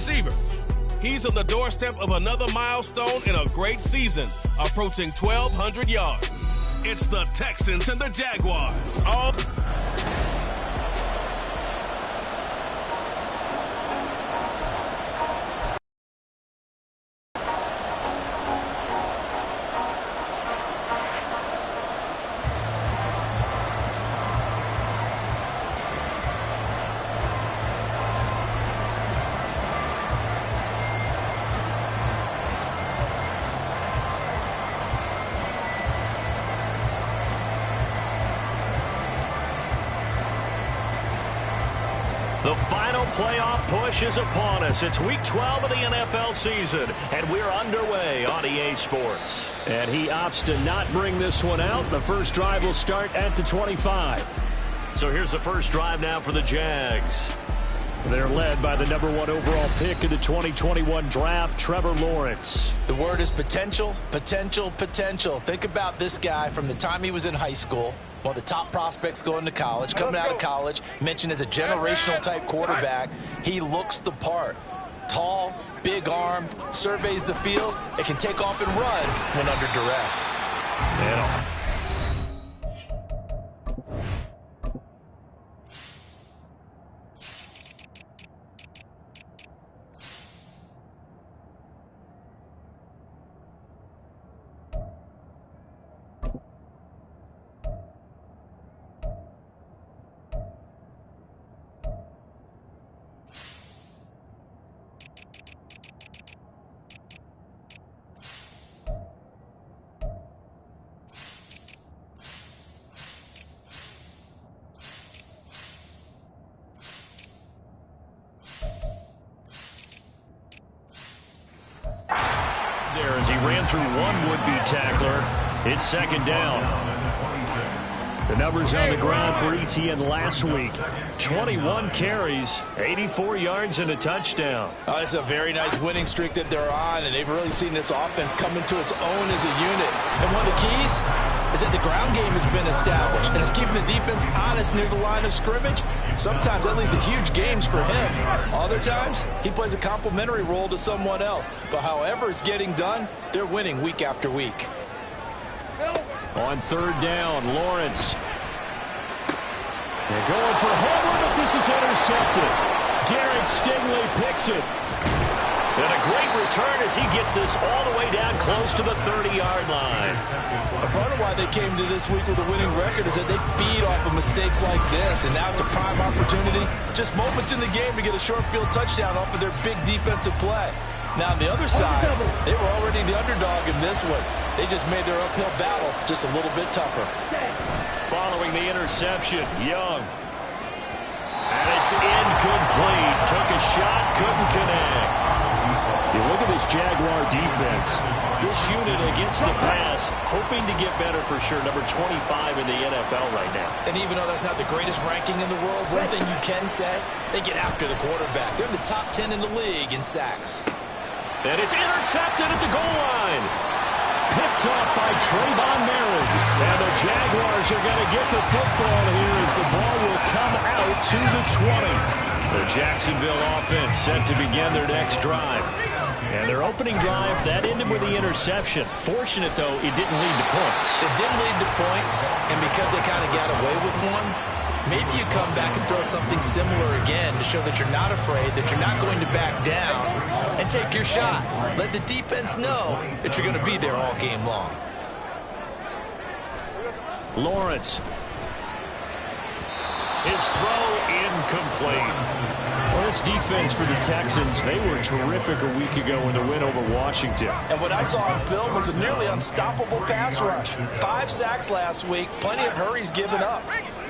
receiver. He's on the doorstep of another milestone in a great season, approaching 1,200 yards. It's the Texans and the Jaguars. The final playoff push is upon us. It's Week 12 of the NFL season, and we're underway on EA Sports. And he opts to not bring this one out. The first drive will start at the 25. So here's the first drive now for the Jags. They're led by the #1 overall pick in the 2021 draft, Trevor Lawrence. The word is potential, potential, potential. Think about this guy from the time he was in high school, one of the top prospects going to college, coming out of college, mentioned as a generational type quarterback. He looks the part. Tall, big arm, surveys the field. It can take off and run when under duress. There as he ran through one would-be tackler. It's second down. The numbers on the ground for ETN last week. 21 carries, 84 yards, and a touchdown. It's a very nice winning streak that they're on, and they've really seen this offense come into its own as a unit. And one of the keys is that the ground game has been established, and it's keeping the defense honest near the line of scrimmage. Sometimes that leads to huge games for him. Other times, he plays a complementary role to someone else. But however it's getting done, they're winning week after week. On third down, Lawrence. They're going for Homer, but this is intercepted. Derek Stingley picks it. And a great return as he gets this all the way down close to the 30-yard line. A part of why they came to this week with a winning record is that they feed off of mistakes like this, and now it's a prime opportunity, just moments in the game to get a short field touchdown off of their big defensive play. Now, on the other side, they were already the underdog in this one. They just made their uphill battle just a little bit tougher. Following the interception, Young. And it's incomplete. Took a shot, couldn't connect. You look at this Jaguar defense. This unit against the pass, hoping to get better for sure. Number 25 in the NFL right now. And even though that's not the greatest ranking in the world, one thing you can say, they get after the quarterback. They're in the top 10 in the league in sacks. And it's intercepted at the goal line. Picked up by Trayvon Merritt. And the Jaguars are going to get the football here as the ball will come out to the 20. The Jacksonville offense set to begin their next drive. And their opening drive, that ended with the interception. Fortunate, though, it didn't lead to points. It didn't lead to points, and because they kind of got away with one, maybe you come back and throw something similar again to show that you're not afraid, that you're not going to back down, and take your shot. Let the defense know that you're going to be there all game long. Lawrence. His throw incomplete. Well, this defense for the Texans, they were terrific a week ago in the win over Washington. And what I saw on film was a nearly unstoppable pass rush. 5 sacks last week, plenty of hurries given up.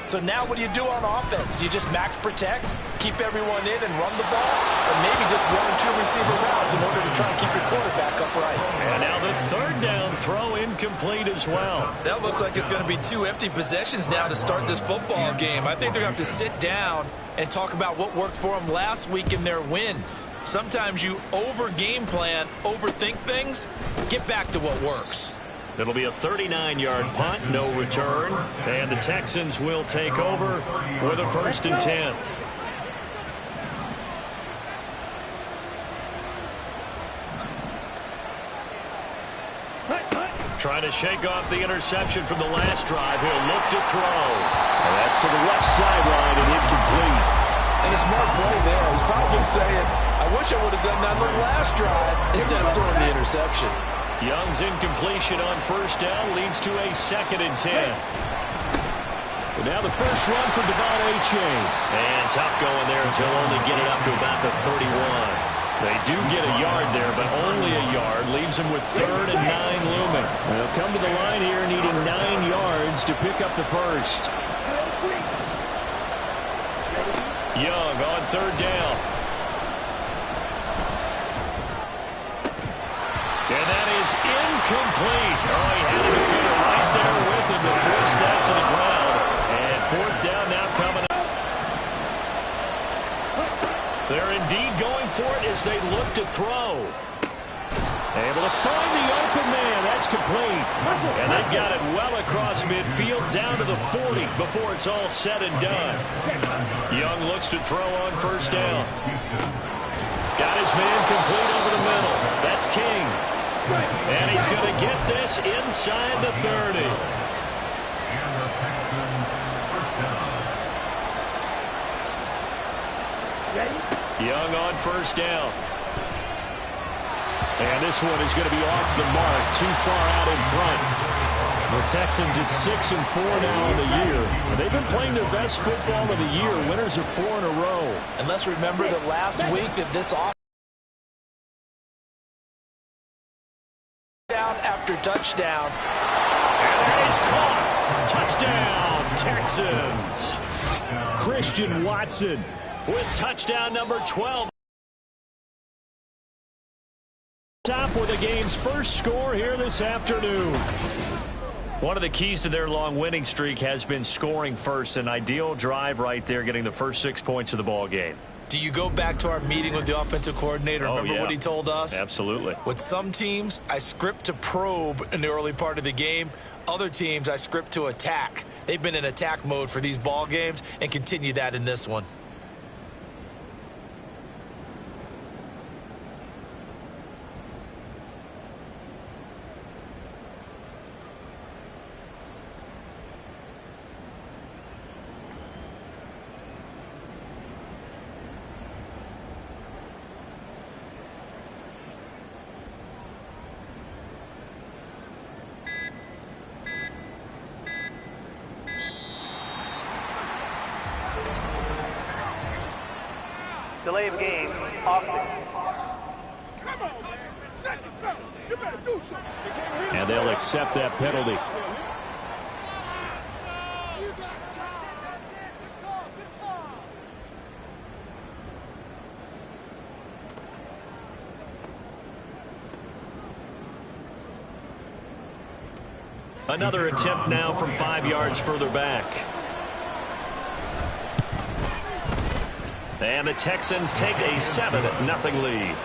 So now what do you do on offense? You just max protect, keep everyone in and run the ball, or maybe just 1 or 2 receiver routes in order to try and keep your quarterback upright. And now the third down throw incomplete as well. That looks like it's going to be 2 empty possessions now to start this football game. I think they're going to have to sit down and talk about what worked for them last week in their win. Sometimes you over-game plan, overthink things. Get back to what works. It'll be a 39-yard punt, no return. And the Texans will take over with a 1st and 10. Trying to shake off the interception from the last drive. He'll look to throw. And that's to the left sideline and incomplete. And a smart play there. He's probably saying, I wish I would have done that on the last drive instead of throwing the interception. Young's incompletion on first down leads to a 2nd and 10. And now the first run for Devon Achane. And tough going there as he'll only get it up to about the 31. They do get a yard there, but only a yard. Leaves them with 3rd and 9 looming. They'll come to the line here needing 9 yards to pick up the first. Young on 3rd down. And that is incomplete. Oh, he had a defender right there with him to force that to the ground. And 4th down now coming up. They're indeed going for it as they look to throw. Able to find the open man. That's complete. And they've got it well across midfield down to the 40 before it's all said and done. Young looks to throw on first down. Got his man complete over the middle. That's King. And he's going to get this inside the 30. Young on first down. And this one is going to be off the mark, too far out in front. The Texans at 6-4 now on the year. They've been playing their best football of the year. Winners of 4 in a row. And let's remember that last week that this offense down after touchdown. And he's caught. Touchdown, Texans. Christian Watson with touchdown number 12. Top with the game's first score here this afternoon. One of the keys to their long winning streak has been scoring first. An ideal drive right there, getting the first 6 points of the ball game. Do you go back to our meeting with the offensive coordinator? Remember what he told us? Absolutely. With some teams, I script to probe in the early part of the game. Other teams, I script to attack. They've been in attack mode for these ball games and continue that in this one. Delay of game, offense. And they'll accept that penalty. Another attempt now from 5 yards further back. And the Texans take a 7-0 lead.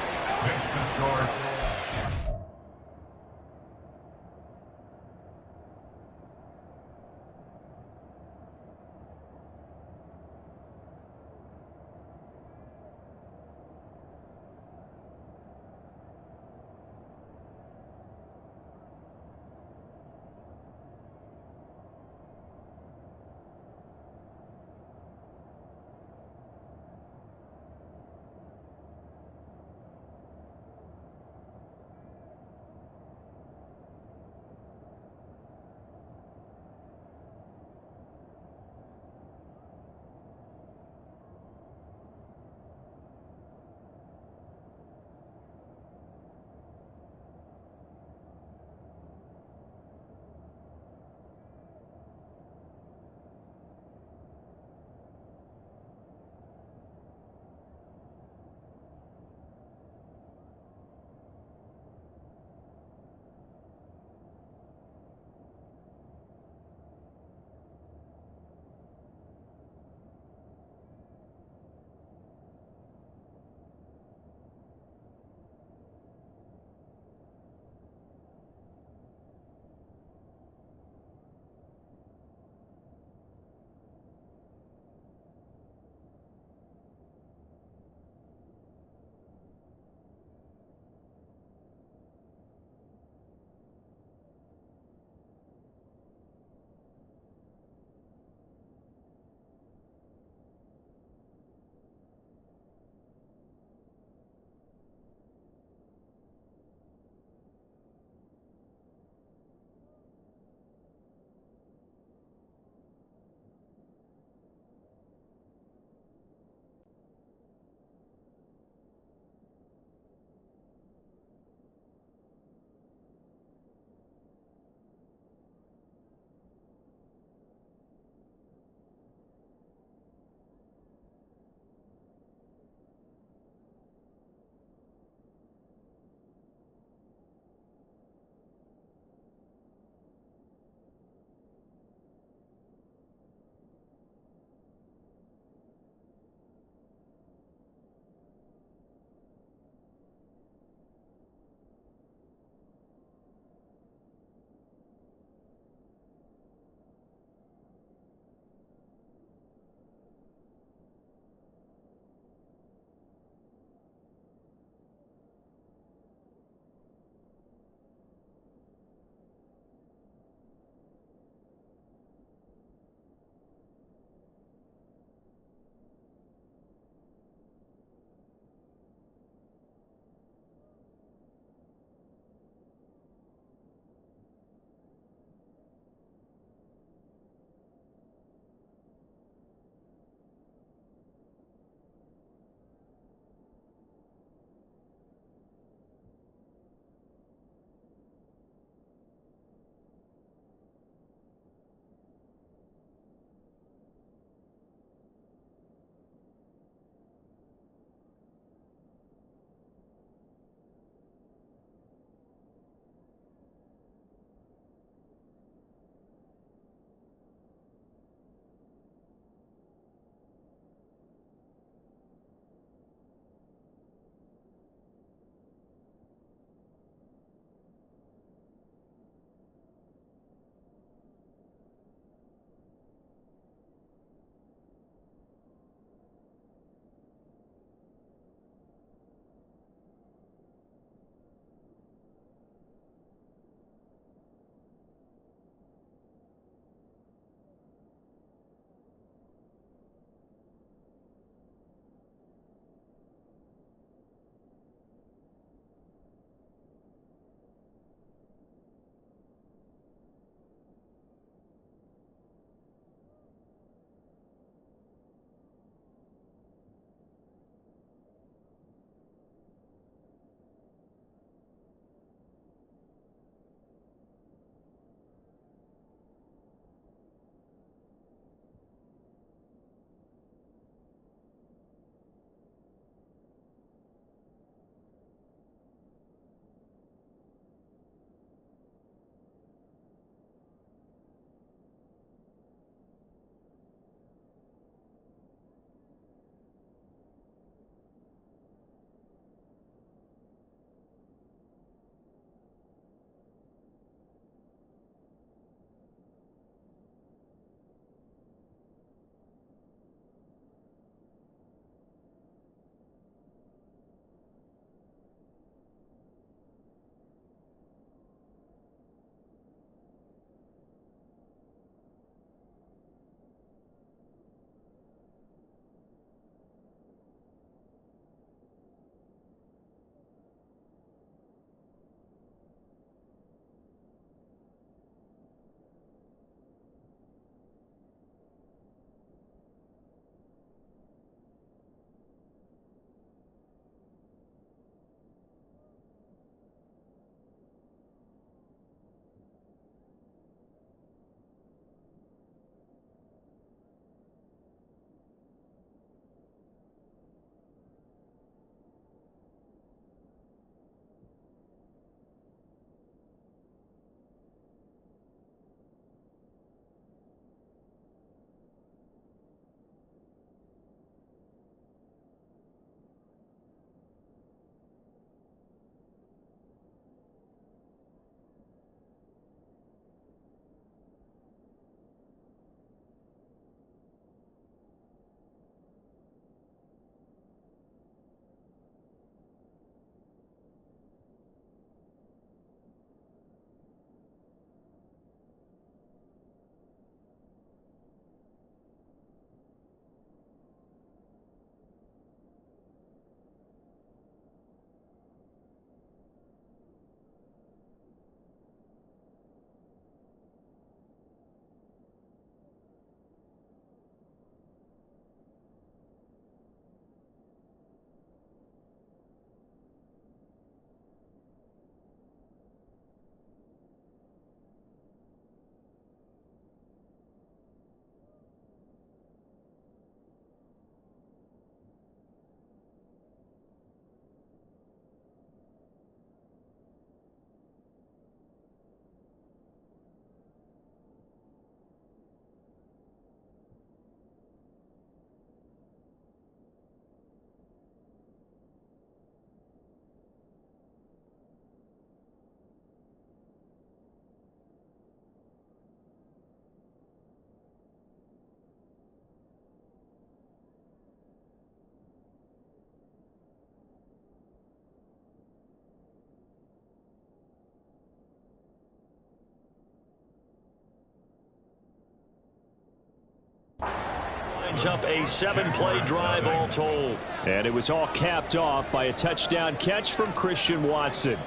Lines up a 7-play drive all told. And it was all capped off by a touchdown catch from Christian Watson.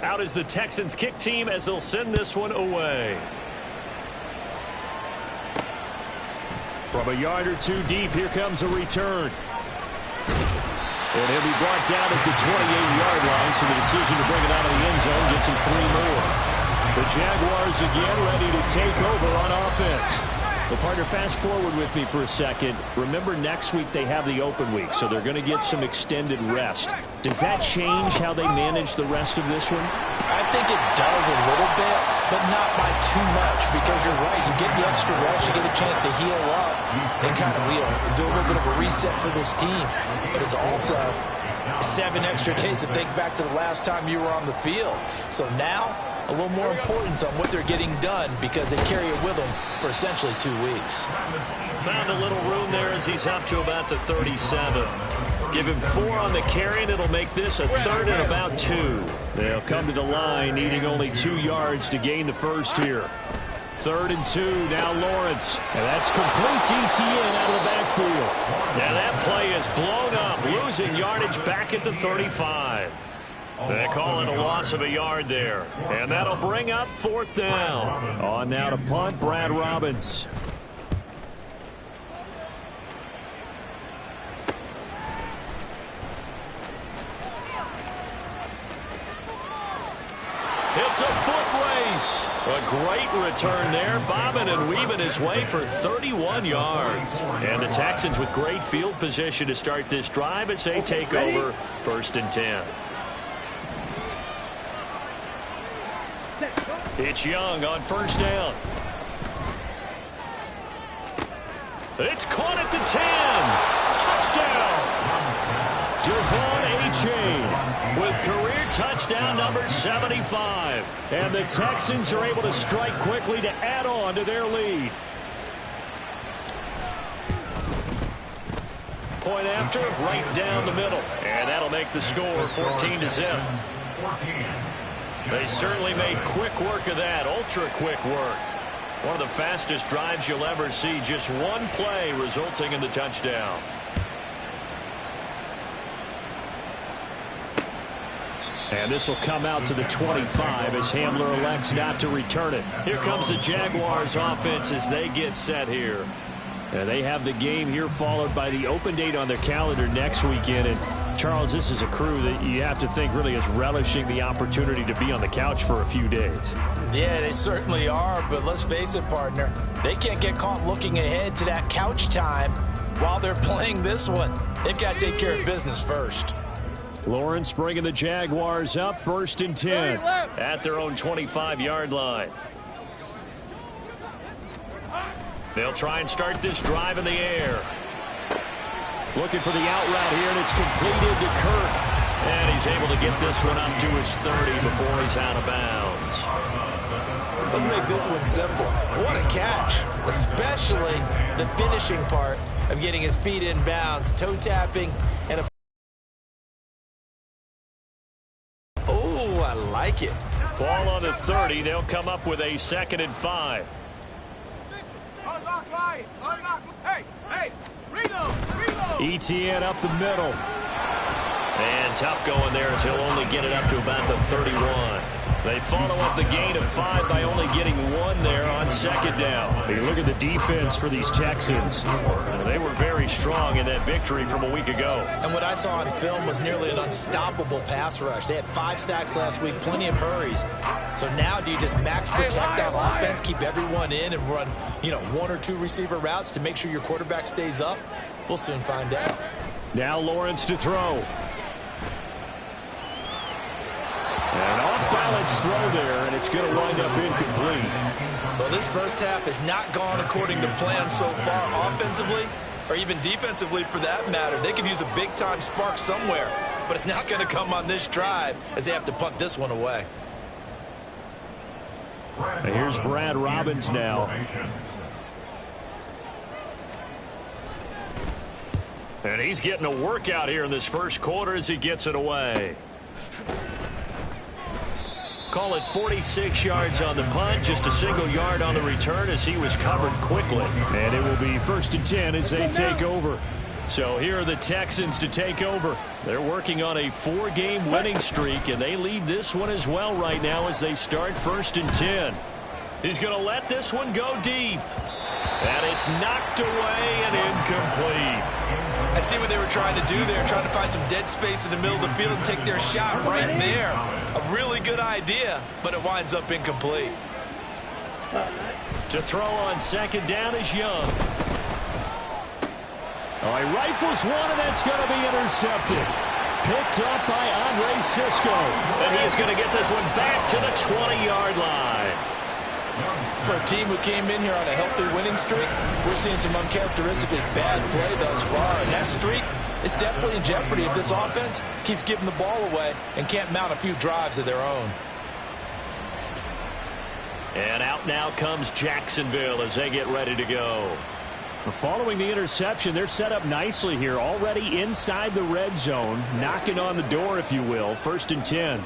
Out is the Texans kick team as they'll send this one away. From a yard or two deep, here comes a return. And he'll be brought down at the 28-yard line, so the decision to bring it out of the end zone gets him 3 more. The Jaguars again ready to take over on offense. Well, partner, fast forward with me for a second. Remember, next week they have the open week, so they're going to get some extended rest. Does that change how they manage the rest of this one? I think it does a little bit, but not by too much, because you're right. You get the extra rest, you get a chance to heal up and kind of do a little bit of a reset for this team. But it's also 7 extra days to think back to the last time you were on the field. So now, a little more importance on what they're getting done because they carry it with them for essentially 2 weeks. Found a little room there as he's up to about the 37. Give him 4 on the carry, and it'll make this a 3rd and about 2. They'll come to the line, needing only 2 yards to gain the first here. 3rd and 2, now Lawrence. And that's complete ETN out of the backfield. Now that play is blown up, losing yardage back at the 35. They call it a loss of a yard there. And that'll bring up 4th down. On now to punt, Brad Robbins. It's a foot race. A great return there, bobbing and weaving his way for 31 yards. And the Texans with great field position to start this drive as they take over 1st and 10. It's Young on 1st down. It's caught at the 10. Touchdown. Devon Achane with career touchdown number 75. And the Texans are able to strike quickly to add on to their lead. Point after, right down the middle. And that'll make the score 14-0. They certainly made quick work of that, ultra-quick work. One of the fastest drives you'll ever see, just one play resulting in the touchdown. And this will come out to the 25 as Hamler elects not to return it. Here comes the Jaguars offense as they get set here. And they have the game here followed by the open date on their calendar next weekend. And Charles, this is a crew that you have to think really is relishing the opportunity to be on the couch for a few days. Yeah, they certainly are, but let's face it, partner. They can't get caught looking ahead to that couch time while they're playing this one. They've got to take care of business first. Lawrence bringing the Jaguars up 1st and 10. At their own 25-yard line. They'll try and start this drive in the air. Looking for the out route here, and it's completed to Kirk. And he's able to get this one up to his 30 before he's out of bounds. Let's make this one simple. What a catch, especially the finishing part of getting his feet in bounds, toe tapping, and a... Oh, I like it. Ball on the 30. They'll come up with a 2nd and 5. ETN up the middle. And tough going there as he'll only get it up to about the 31. They follow up the gain of 5 by only getting 1 there on 2nd down. You look at the defense for these Texans. They were very strong in that victory from a week ago. And what I saw on film was nearly an unstoppable pass rush. They had 5 sacks last week, plenty of hurries. So now do you just max protect on offense, keep everyone in, and run, 1 or 2 receiver routes to make sure your quarterback stays up? We'll soon find out. Now Lawrence to throw. An off-balance throw there, and it's going to wind up incomplete. Well, this first half has not gone according to plan so far offensively, or even defensively for that matter. They could use a big-time spark somewhere, but it's not going to come on this drive as they have to punt this one away. And here's Brad Robbins now. And he's getting a workout here in this first quarter as he gets it away. Call it 46 yards on the punt, just a single yard on the return as he was covered quickly. And it will be 1st and 10 as they take over. So here are the Texans to take over. They're working on a 4-game winning streak, and they lead this one as well right now as they start 1st and 10. He's going to let this one go deep. And it's knocked away and incomplete. I see what they were trying to do there, trying to find some dead space in the middle of the field and take their shot right there. A really good idea, but it winds up incomplete. To throw on 2nd down is Young. Oh, he rifles one, and that's going to be intercepted. Picked up by Andre Cisco. And he's going to get this one back to the 20-yard line. For a team who came in here on a healthy winning streak, we're seeing some uncharacteristically bad play thus far. And that streak is definitely in jeopardy if this offense keeps giving the ball away and can't mount a few drives of their own. And out now comes Jacksonville as they get ready to go. Following the interception, they're set up nicely here, already inside the red zone, knocking on the door, if you will. 1st and 10.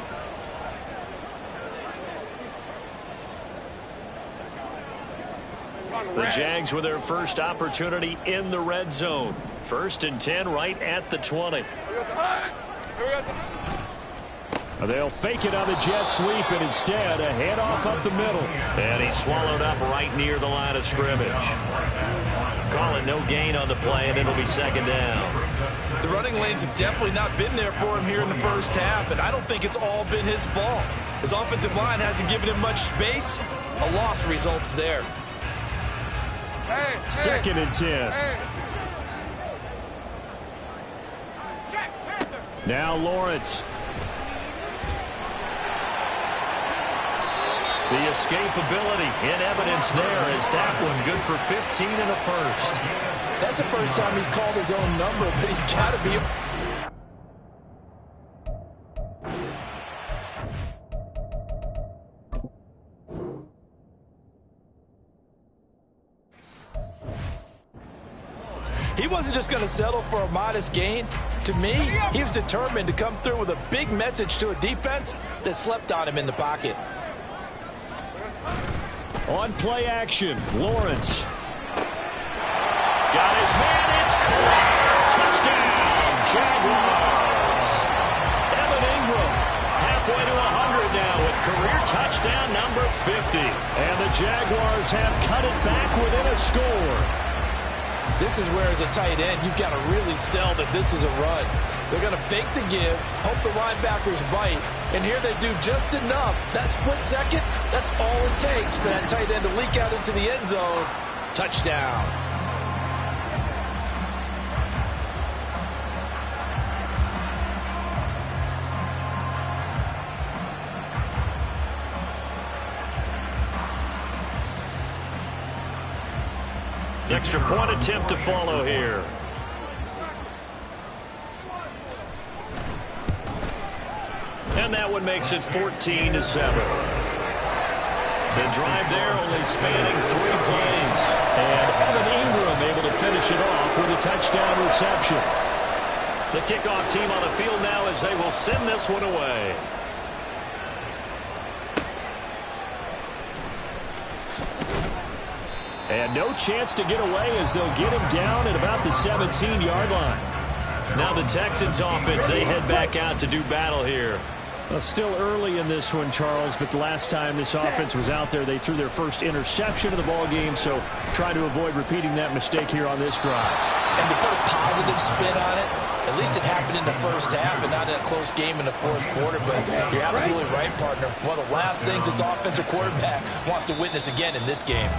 The Jags with their first opportunity in the red zone. 1st and 10 right at the 20. They'll fake it on the jet sweep, and instead a handoff up the middle. And he's swallowed up right near the line of scrimmage. Calling no gain on the play, and it'll be 2nd down. The running lanes have definitely not been there for him here in the first half, and I don't think it's all been his fault. His offensive line hasn't given him much space. A loss results there. 2nd and 10. Now Lawrence. The escapability in evidence there as that one good for 15 and a first. That's the first time he's called his own number, but he's got to be. He wasn't just going to settle for a modest gain. To me, he was determined to come through with a big message to a defense that slept on him in the pocket. On play action, Lawrence. Got his man, it's caught. Touchdown, Jaguars. Evan Ingram, halfway to 100 now with career touchdown number 50. And the Jaguars have cut it back within a score. This is where, as a tight end, you've got to really sell that this is a run. They're going to fake the give, hope the linebackers bite, and here they do just enough. That split second, that's all it takes for that tight end to leak out into the end zone. Touchdown. Extra point attempt to follow here. And that one makes it 14-7. The drive there only spanning 3 plays. And Evan Ingram able to finish it off with a touchdown reception. The kickoff team on the field now as they will send this one away. And no chance to get away as they'll get him down at about the 17-yard line. Now the Texans offense, they head back out to do battle here. Well, still early in this one, Charles, but the last time this offense was out there, they threw their first interception of the ball game, so try to avoid repeating that mistake here on this drive. And to put a positive spin on it, at least it happened in the first half and not in a close game in the fourth quarter, but you're absolutely right, partner. One of the last things this offensive quarterback wants to witness again in this game.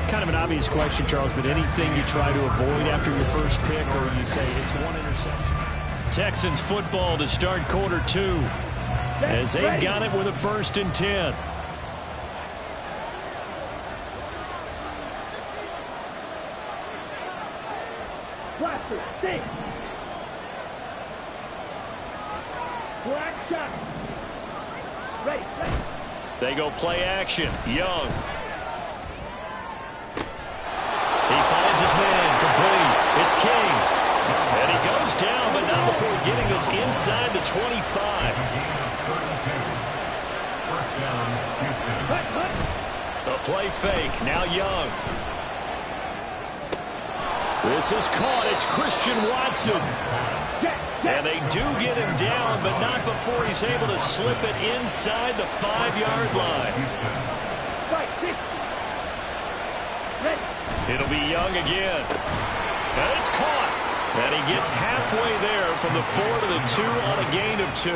Kind of an obvious question, Charles, but anything you try to avoid after your first pick, or you say it's one interception? Texans football to start quarter 2 as they've got it with a 1st and 10. Blaster, stay. Black shot. Ready. They go play action. Young. He finds his man, complete. It's King. And he goes down, but not before getting us inside the 25. A play fake. Now Young. This is caught. It's Christian Watson. And they do get him down, but not before he's able to slip it inside the 5-yard line. It'll be Young again. And it's caught. And he gets halfway there from the 4 to the 2 on a gain of 2.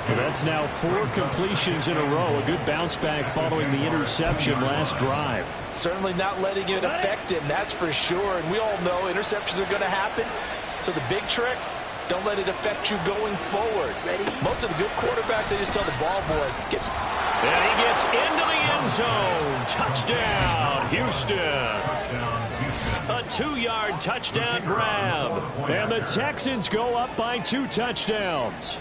So that's now 4 completions in a row. A good bounce back following the interception last drive. Certainly not letting it affect him, that's for sure. And we all know interceptions are going to happen. So the big trick, don't let it affect you going forward. Most of the good quarterbacks, they just tell the ball boy, get. And he gets into the end zone. Touchdown, Houston. A 2-yard touchdown grab. And the Texans go up by 2 touchdowns.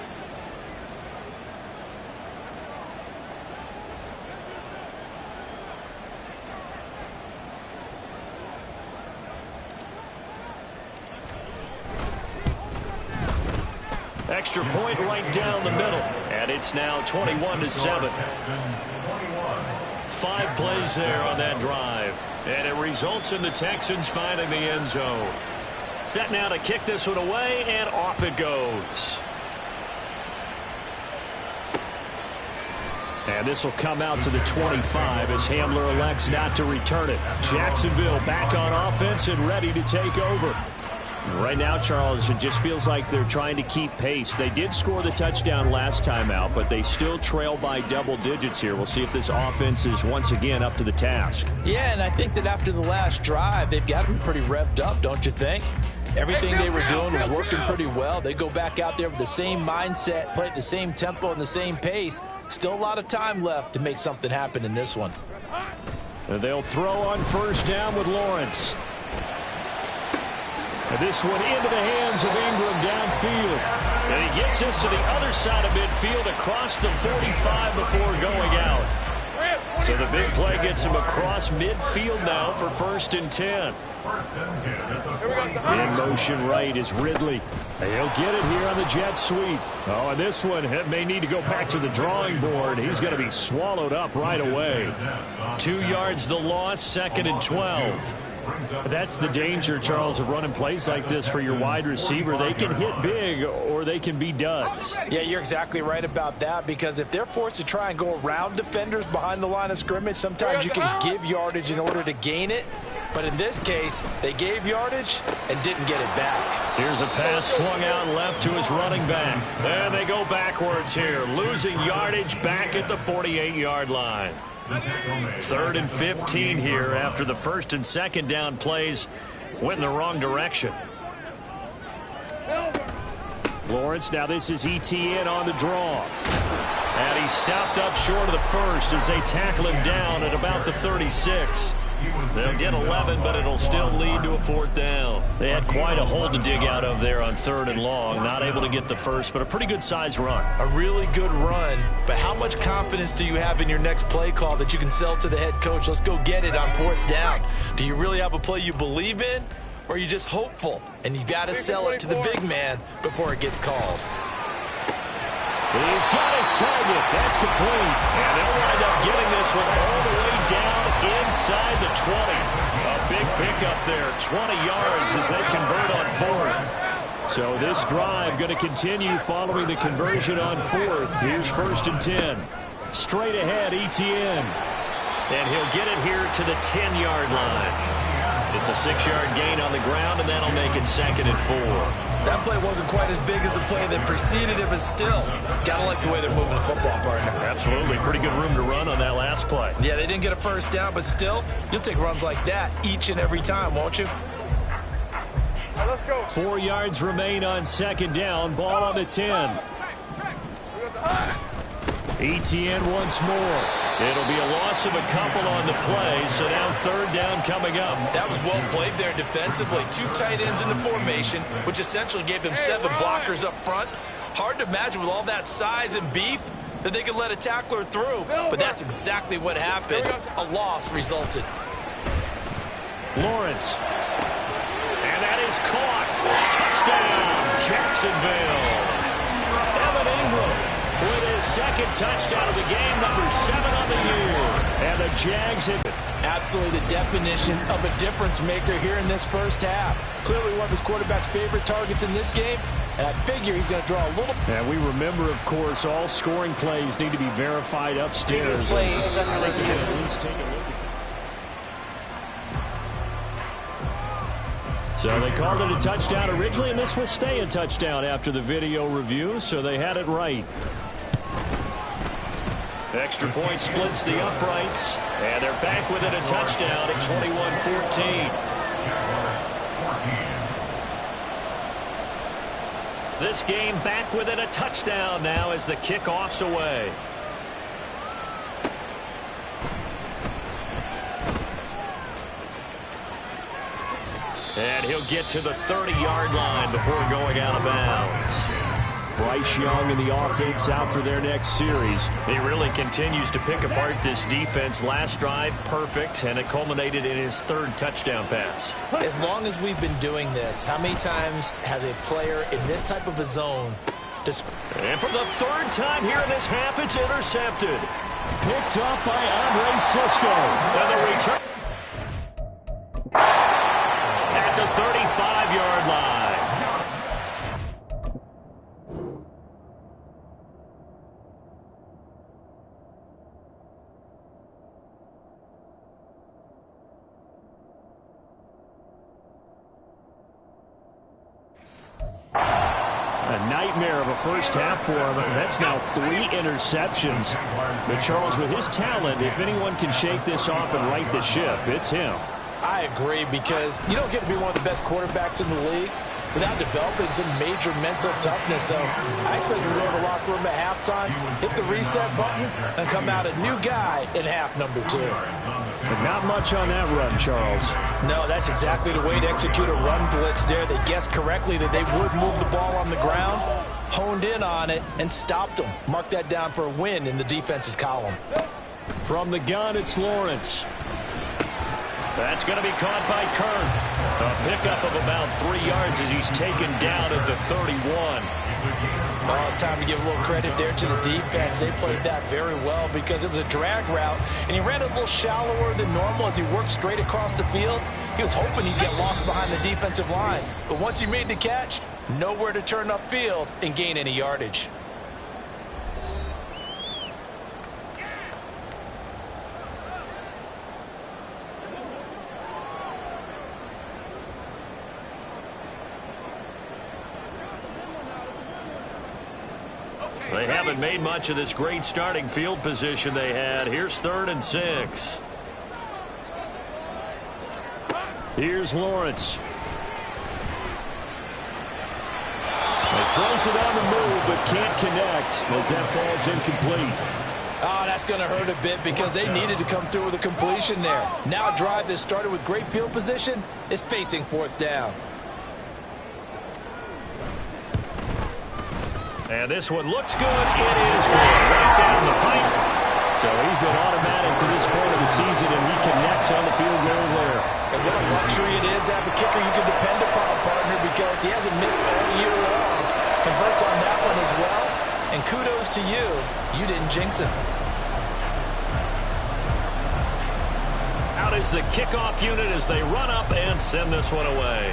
Extra point right down the middle. And it's now 21-7. 5 plays there on that drive. And it results in the Texans finding the end zone. Set now to kick this one away, and off it goes. And this will come out to the 25 as Hamler elects not to return it. Jacksonville back on offense and ready to take over. Right now, Charles, it just feels like they're trying to keep pace. They did score the touchdown last time out, but they still trail by double digits here. We'll see if this offense is once again up to the task. Yeah, and I think that after the last drive, they've got to be pretty revved up, don't you think? Everything they were doing was working pretty well. They go back out there with the same mindset, play at the same tempo and the same pace. Still a lot of time left to make something happen in this one. And they'll throw on first down with Lawrence. And this one into the hands of Ingram downfield. And he gets this to the other side of midfield across the 45 before going out. So the big play gets him across midfield now for 1st and 10. In motion right is Ridley. He'll get it here on the jet sweep. Oh, and this one may need to go back to the drawing board. He's going to be swallowed up right away. 2 yards the loss, 2nd and 12. That's the danger, Charles, of running plays like this for your wide receiver. They can hit big or they can be duds. Yeah, you're exactly right about that, because if they're forced to try and go around defenders behind the line of scrimmage, sometimes you can give yardage in order to gain it. But in this case, they gave yardage and didn't get it back. Here's a pass swung out left to his running back. And they go backwards here, losing yardage back at the 48-yard line. 3rd and 15 here after the 1st and 2nd down plays went in the wrong direction. Lawrence, now this is ETN on the draw. And he stopped up short of the 1st as they tackle him down at about the 36. They'll get 11, but it'll still lead to a 4th down. They had quite a hole to dig out of there on 3rd and long. Not able to get the first, but a pretty good size run. A really good run, but how much confidence do you have in your next play call that you can sell to the head coach? Let's go get it on 4th down. Do you really have a play you believe in, or are you just hopeful? And you got to sell it to the big man before it gets called. He's got his target. That's complete. And they'll wind up getting this one all the way down inside the 20. A big pickup there, 20 yards as they convert on 4th. So this drive going to continue following the conversion on 4th. Here's 1st and 10. Straight ahead, ETN. And he'll get it here to the 10-yard line. It's a 6-yard gain on the ground, and that'll make it 2nd and 4. That play wasn't quite as big as the play that preceded it, but still, gotta like the way they're moving the football, partner. Absolutely. Pretty good room to run on that last play. Yeah, they didn't get a 1st down, but still, you'll take runs like that each and every time, won't you? Let's go. 4 yards remain on 2nd down. Ball on the 10. ETN once more. It'll be a loss of a couple on the play, so now 3rd down coming up. That was well played there defensively. 2 tight ends in the formation, which essentially gave them 7 blockers up front. Hard to imagine with all that size and beef that they could let a tackler through, but that's exactly what happened. A loss resulted. Lawrence. And that is caught. Touchdown, Jacksonville. Evan Ingram with his second touchdown of the game, number 7 on the year. And the Jags hit it. Absolutely the definition of a difference maker here in this first half. Clearly one of his quarterback's favorite targets in this game, and I figure he's going to draw a little. And we remember, of course, all scoring plays need to be verified upstairs. Play is under Let's review. take a look at. So they called it a touchdown originally, and this will stay a touchdown after the video review, so they had it right. Extra point splits the uprights, and they're back within a touchdown at 21-14. This game back within a touchdown now as the kickoff's away. And he'll get to the 30-yard line before going out of bounds. Bryce Young and the offense out for their next series. He really continues to pick apart this defense. Last drive, perfect, and it culminated in his 3rd touchdown pass. As long as we've been doing this, how many times has a player in this type of a zone... And for the 3rd time here in this half, it's intercepted. Picked up by Andre Cisco. And the return at the 35-yard line. A nightmare of a first half for him. That's now 3 interceptions. But Charles, with his talent, if anyone can shake this off and right the ship, it's him. I agree, because you don't get to be one of the best quarterbacks in the league without developing some major mental toughness. So I expect him to go to the locker room at halftime, hit the reset button, and come out a new guy in half number 2. But not much on that run, Charles. No, that's exactly the way to execute a run blitz there. They guessed correctly that they would move the ball on the ground, honed in on it, and stopped them. Mark that down for a win in the defense's column. From the gun, it's Lawrence. That's going to be caught by Kirk. A pickup of about 3 yards as he's taken down at the 31. Well, it's time to give a little credit there to the defense. They played that very well because it was a drag route, and he ran a little shallower than normal as he worked straight across the field. He was hoping he'd get lost behind the defensive line. But once he made the catch, nowhere to turn upfield and gain any yardage. They haven't made much of this great starting field position they had. Here's 3rd and 6. Here's Lawrence. He throws it on the move, but can't connect as that falls incomplete. Oh, that's going to hurt a bit because they needed to come through with a completion there. Now a drive that started with great field position is facing 4th down. And this one looks good. It is good. Right down the pipe. So he's been automatic to this point of the season, and he connects on the field goal there. And what a luxury it is to have a kicker you can depend upon, partner, because he hasn't missed all year long. Converts on that one as well. And kudos to you. You didn't jinx him. Out is the kickoff unit as they run up and send this one away.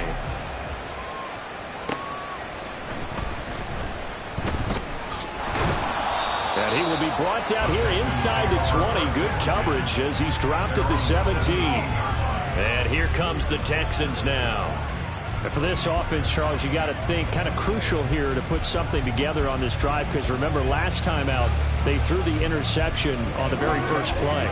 And he will be brought down here inside the 20. Good coverage as he's dropped at the 17. And here comes the Texans now. And for this offense, Charles, you got to think kind of crucial here to put something together on this drive, because remember last time out they threw the interception on the very first play.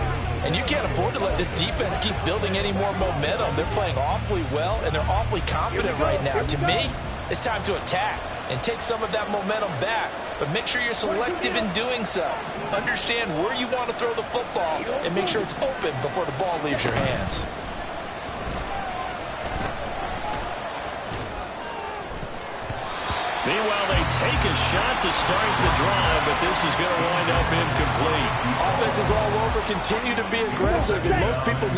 And you can't afford to let this defense keep building any more momentum. They're playing awfully well, and they're awfully confident right now. To me, it's time to attack and take some of that momentum back. But make sure you're selective in doing so. Understand where you want to throw the football and make sure it's open before the ball leaves your hands. Meanwhile, they take a shot to start the drive, but this is going to wind up incomplete. Offense is all over, continue to be aggressive, and most people